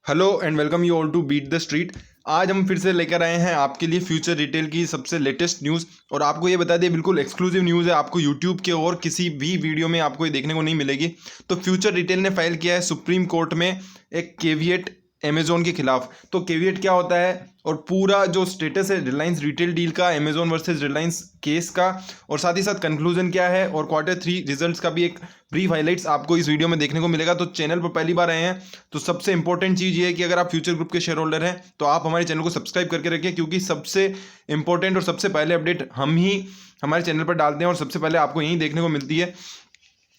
Hello and welcome you all to beat the street. आज हम फिर से लेकर आए हैं आपके लिए फ्यूचर रिटेल की सबसे लेटेस्ट न्यूज़। और आपको ये बता दें, बिल्कुल एक्सक्लूसिव न्यूज़ है, आपको यूट्यूब के और किसी भी वीडियो में आपको ये देखने को नहीं मिलेगी। तो फ्यूचर रिटेल ने फाइल किया है सुप्रीम कोर्ट में एक केविएट अमेजोन के खिलाफ। तो केविएट क्या होता है और पूरा जो स्टेटस है रिलायंस रिटेल डील का, अमेजोन वर्सेस रिलायंस केस का, और साथ ही साथ कंक्लूजन क्या है और Q3 रिजल्ट्स का भी एक ब्रीफ हाइलाइट्स आपको इस वीडियो में देखने को मिलेगा। तो चैनल पर पहली बार आए हैं तो सबसे इंपॉर्टेंट चीज़ ये है कि अगर आप फ्यूचर ग्रुप के शेयर होल्डर हैं तो आप हमारे चैनल को सब्सक्राइब करके रखें, क्योंकि सबसे इंपॉर्टेंट और सबसे पहले अपडेट हम ही हमारे चैनल पर डालते हैं और सबसे पहले आपको यहीं देखने को मिलती है।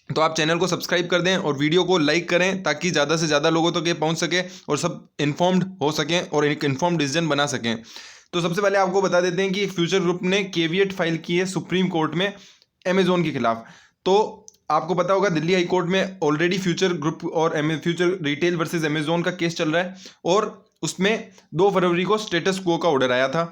तो आप चैनल को सब्सक्राइब कर दें और वीडियो को लाइक करें ताकि ज़्यादा से ज़्यादा लोगों तक ये पहुंच सके और सब इन्फॉर्म्ड हो सकें और एक इन्फॉर्म्ड डिसीजन बना सकें। तो सबसे पहले आपको बता देते हैं कि एक फ्यूचर ग्रुप ने केविएट फाइल की है सुप्रीम कोर्ट में अमेजोन के खिलाफ। तो आपको पता होगा दिल्ली हाई कोर्ट में ऑलरेडी फ्यूचर ग्रुप और फ्यूचर रिटेल वर्सेस अमेजोन का केस चल रहा है और उसमें 2 फरवरी को स्टेटस क्वो का ऑर्डर आया था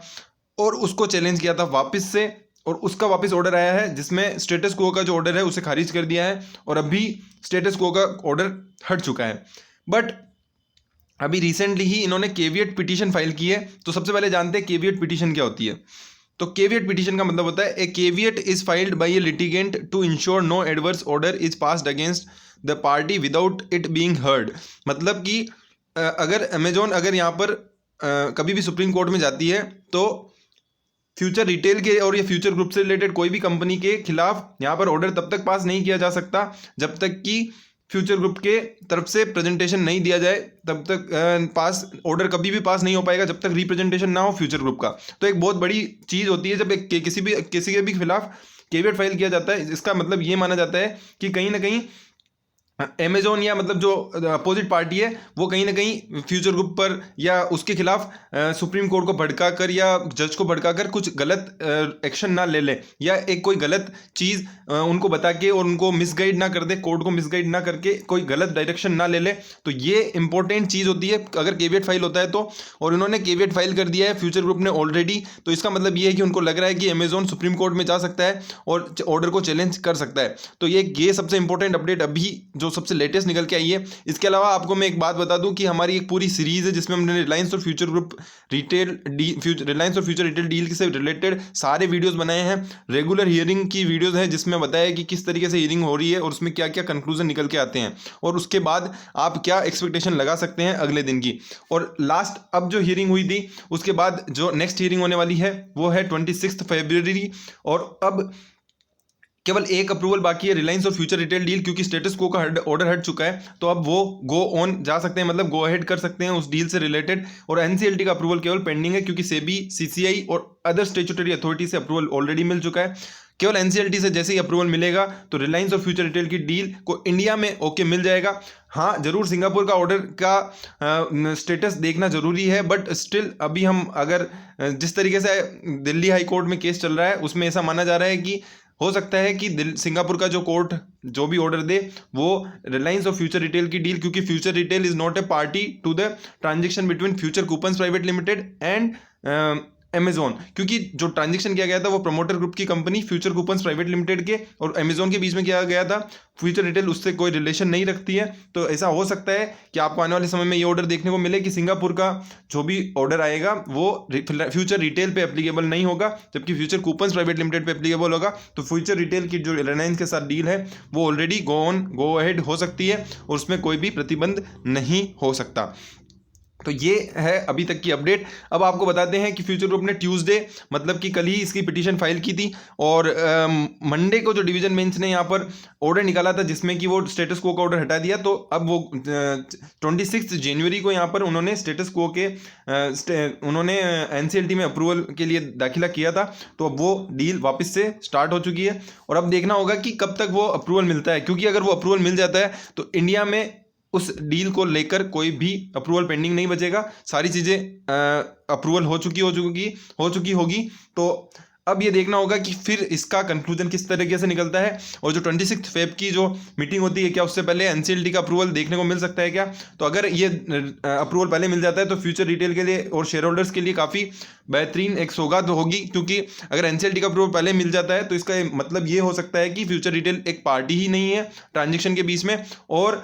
और उसको चैलेंज किया था वापस से, और उसका वापस ऑर्डर आया है जिसमें स्टेटस क्वो का जो ऑर्डर है उसे खारिज कर दिया है और अभी स्टेटस क्वो का ऑर्डर हट चुका है। बट अभी रिसेंटली ही इन्होंने केविएट पिटीशन फाइल की है। तो सबसे पहले जानते हैं केविएट पिटीशन क्या होती है। तो केविएट पिटीशन का मतलब होता है a caveat is filed by a litigant to ensure no adverse order is passed against the party without it being heard. मतलब कि अगर अमेजोन अगर यहाँ पर कभी भी सुप्रीम कोर्ट में जाती है तो फ्यूचर रिटेल के और ये फ्यूचर ग्रुप से रिलेटेड कोई भी कंपनी के खिलाफ यहाँ पर ऑर्डर तब तक पास नहीं किया जा सकता जब तक कि फ्यूचर ग्रुप के तरफ से प्रेजेंटेशन नहीं दिया जाए। तब तक पास ऑर्डर कभी भी पास नहीं हो पाएगा जब तक रिप्रेजेंटेशन ना हो फ्यूचर ग्रुप का। तो एक बहुत बड़ी चीज़ होती है जब एक किसी के भी खिलाफ केविएट फाइल किया जाता है। इसका मतलब ये माना जाता है कि कहीं ना कहीं अमेजोन या मतलब जो अपोजिट पार्टी है वो कहीं ना कहीं फ्यूचर ग्रुप पर या उसके खिलाफ सुप्रीम कोर्ट को भड़काकर या जज को भड़काकर कुछ गलत एक्शन ना ले ले, या एक कोई गलत चीज़ उनको बता के और उनको मिसगाइड ना कर दे, कोर्ट को मिसगाइड ना करके कोई गलत डायरेक्शन ना ले ले। तो ये इंपॉर्टेंट चीज़ होती है अगर केविएट फाइल होता है तो। और इन्होंने केविएट फाइल कर दिया है फ्यूचर ग्रुप ने ऑलरेडी। तो इसका मतलब ये है कि उनको लग रहा है कि अमेजोन सुप्रीम कोर्ट में जा सकता है और ऑर्डर को चैलेंज कर सकता है। तो ये सबसे इंपॉर्टेंट अपडेट अभी जो सबसे लेटेस्ट निकल के आई है। इसके अलावा आपको मैं एक बात बता दूं कि हमारी एक पूरी सीरीज है जिसमें हमने रिलायंस और फ्यूचर रिटेल डील से रिलेटेड सारे वीडियोस बनाए हैं। रेगुलर हियरिंग की वीडियोस हैं जिसमें बताया कि किस तरीके से हियरिंग हो रही है और उसमें क्या क्या कंक्लूजन निकल के आते हैं और उसके बाद आप क्या एक्सपेक्टेशन लगा सकते हैं अगले दिन की। और लास्ट अब जो हियरिंग हुई थी उसके बाद जो नेक्स्ट हियरिंग होने वाली है वो है 26 फरवरी। और अब केवल एक अप्रूवल बाकी है रिलायंस और फ्यूचर रिटेल डील, क्योंकि स्टेटस को का ऑर्डर हट चुका है। तो अब वो गो ऑन जा सकते हैं, मतलब गो अहेड कर सकते हैं उस डील से रिलेटेड। और एनसीएलटी का अप्रूवल केवल पेंडिंग है क्योंकि सेबी, सीसीआई और अदर स्टेचुटरी अथॉरिटी से अप्रूवल ऑलरेडी मिल चुका है। केवल एनसीएलटी से जैसे ही अप्रूवल मिलेगा तो रिलायंस और फ्यूचर रिटेल की डील को इंडिया में ओके मिल जाएगा। हाँ, जरूर सिंगापुर का ऑर्डर का स्टेटस देखना जरूरी है, बट स्टिल अभी हम अगर जिस तरीके से दिल्ली हाई कोर्ट में केस चल रहा है उसमें ऐसा माना जा रहा है कि हो सकता है कि सिंगापुर का जो कोर्ट जो भी ऑर्डर दे वो रिलायंस और फ्यूचर रिटेल की डील, क्योंकि Future Retail is not a party to the transaction between Future Coupons Private Limited and Amazon, क्योंकि जो ट्रांजेक्शन किया गया था वो प्रमोटर ग्रुप की company Future Coupons Private Limited के और अमेजोन के बीच में किया गया था। फ्यूचर रिटेल उससे कोई रिलेशन नहीं रखती है। तो ऐसा हो सकता है कि आपको आने वाले समय में ये ऑर्डर देखने को मिले कि सिंगापुर का जो भी ऑर्डर आएगा वो फ्यूचर रिटेल पे एप्लीकेबल नहीं होगा, जबकि फ्यूचर कूपन्स प्राइवेट लिमिटेड पे एप्लीकेबल होगा। तो फ्यूचर रिटेल की जो रिलायंस के साथ डील है वो ऑलरेडी गो अहेड हो सकती है और उसमें कोई भी प्रतिबंध नहीं हो सकता। तो ये है अभी तक की अपडेट। अब आपको बताते हैं कि फ्यूचर ग्रुप ने ट्यूसडे मतलब कि कल ही इसकी पिटीशन फाइल की थी और मंडे को जो डिवीजन बेंच ने यहाँ पर ऑर्डर निकाला था जिसमें कि वो स्टेटस क्वो का ऑर्डर हटा दिया। तो अब वो 26 जनवरी को यहाँ पर उन्होंने स्टेटस क्वो के उन्होंने एनसीएलटी में अप्रूवल के लिए दाखिला किया था। तो अब वो डील वापस से स्टार्ट हो चुकी है और अब देखना होगा कि कब तक वो अप्रूवल मिलता है, क्योंकि अगर वो अप्रूवल मिल जाता है तो इंडिया में उस डील को लेकर कोई भी अप्रूवल पेंडिंग नहीं बचेगा। सारी चीज़ें अप्रूवल हो चुकी होगी। तो अब ये देखना होगा कि फिर इसका कंक्लूजन किस तरीके से निकलता है और जो 26 फेब की जो मीटिंग होती है क्या उससे पहले एनसीएलटी का अप्रूवल देखने को मिल सकता है क्या। तो अगर ये अप्रूवल पहले मिल जाता है तो फ्यूचर रिटेल के लिए और शेयर होल्डर्स के लिए काफ़ी बेहतरीन एक सौगात होगी, क्योंकि अगर एनसीएलटी का अप्रूवल पहले मिल जाता है तो इसका मतलब ये हो सकता है कि फ्यूचर रिटेल एक पार्टी ही नहीं है ट्रांजेक्शन के बीच में और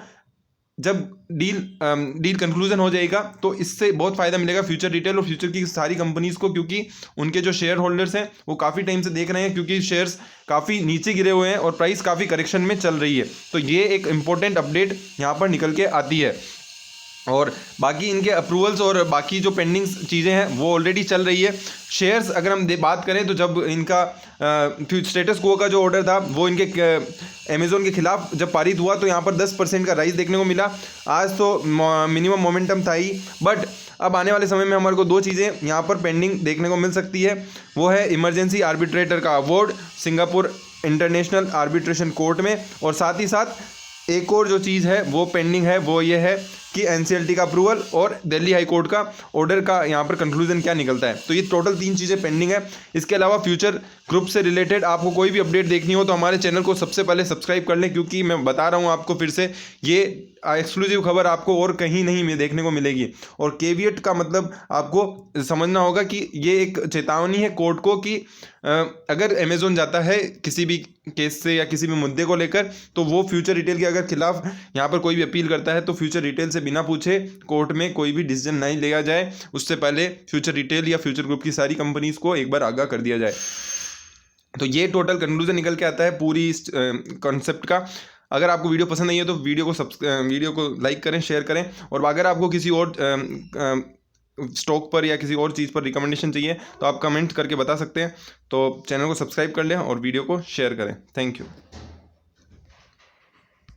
जब डील कंक्लूजन हो जाएगा तो इससे बहुत फ़ायदा मिलेगा फ्यूचर रिटेल और फ्यूचर की सारी कंपनीज़ को, क्योंकि उनके जो शेयर होल्डर्स हैं वो काफ़ी टाइम से देख रहे हैं, क्योंकि शेयर्स काफ़ी नीचे गिरे हुए हैं और प्राइस काफ़ी करेक्शन में चल रही है। तो ये एक इम्पोर्टेंट अपडेट यहाँ पर निकल के आती है। और बाकी इनके अप्रूवल्स और बाकी जो पेंडिंग चीज़ें हैं वो ऑलरेडी चल रही है। शेयर्स अगर हम बात करें तो जब इनका स्टेटस क्वो का जो ऑर्डर था वो इनके अमेज़ोन के खिलाफ जब पारित हुआ तो यहाँ पर 10% का राइज देखने को मिला। आज तो मिनिमम मोमेंटम था ही, बट अब आने वाले समय में हमारे को दो चीज़ें यहाँ पर पेंडिंग देखने को मिल सकती है। वो है इमरजेंसी आर्बिट्रेटर का award Singapore international arbitration court में, और साथ ही साथ एक और जो चीज़ है वो पेंडिंग है, वो ये है कि एनसीएलटी का अप्रूवल और दिल्ली हाई कोर्ट का ऑर्डर का यहाँ पर कंक्लूजन क्या निकलता है। तो ये टोटल 3 चीज़ें पेंडिंग है। इसके अलावा फ्यूचर ग्रुप से रिलेटेड आपको कोई भी अपडेट देखनी हो तो हमारे चैनल को सबसे पहले सब्सक्राइब कर लें, क्योंकि मैं बता रहा हूँ आपको फिर से, ये एक्सक्लूसिव खबर आपको और कहीं नहीं देखने को मिलेगी। और केविएट का मतलब आपको समझना होगा कि ये एक चेतावनी है कोर्ट को कि अगर अमेज़न जाता है किसी भी केस से या किसी भी मुद्दे को लेकर, तो वो फ्यूचर रिटेल के अगर खिलाफ यहाँ पर कोई भी अपील करता है तो फ्यूचर रिटेल से बिना पूछे कोर्ट में कोई भी डिसीजन नहीं लिया जाए, उससे पहले फ्यूचर रिटेल या फ्यूचर ग्रुप की सारी कंपनीज को एक बार आगाह कर दिया जाए। तो ये टोटल कंक्लूजन निकल के आता है पूरी इस कॉन्सेप्ट का। अगर आपको वीडियो पसंद आई है तो वीडियो को लाइक करें, शेयर करें, और अगर आपको किसी और स्टॉक पर या किसी और चीज़ पर रिकमेंडेशन चाहिए तो आप कमेंट करके बता सकते हैं। तो चैनल को सब्सक्राइब कर लें और वीडियो को शेयर करें। Thank you.